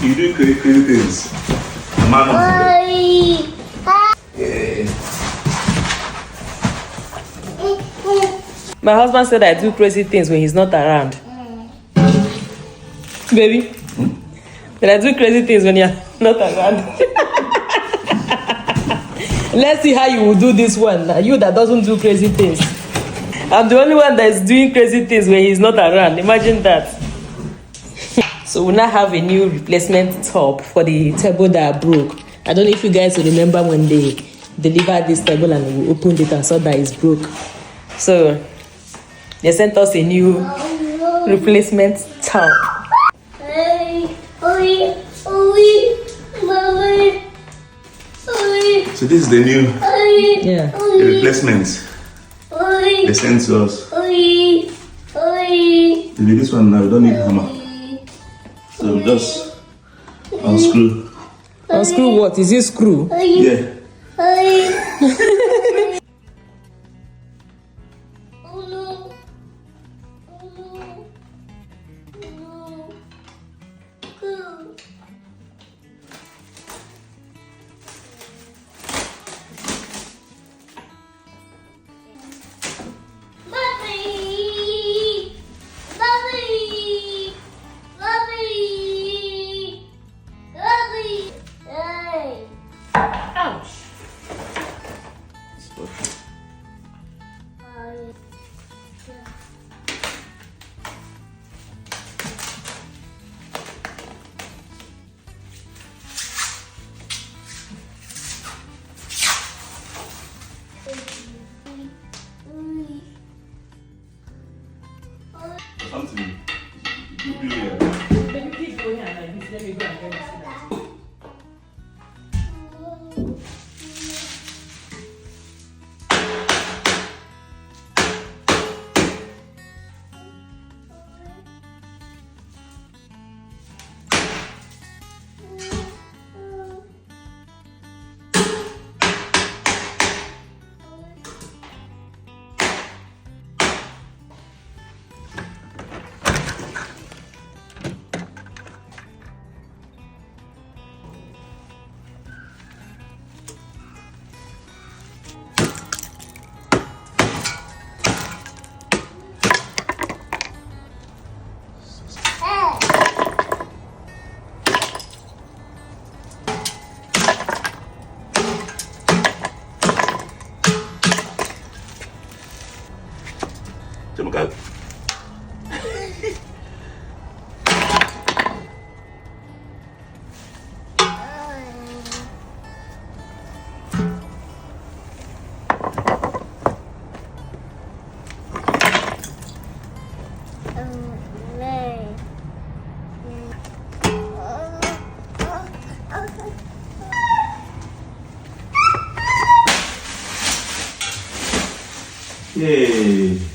You do crazy things. Man. Yeah. My husband said I do crazy things when he's not around. Baby, that I do crazy things when you're not around. Let's see how you will do this one. You that doesn't do crazy things. I'm the only one that is doing crazy things when he's not around. Imagine that. So we now have a new replacement top for the table that broke. I don't know if you guys will remember when they delivered this table and we opened it and saw that it's broke. So they sent us a new replacement top. So this is the new The replacement they sent to us. Maybe this one now we don't need hammer. So we just unscrew. Unscrew what? Is it screw? Yeah. Something. You do here. Keep going like this. Let me go and get it. Go. Yay.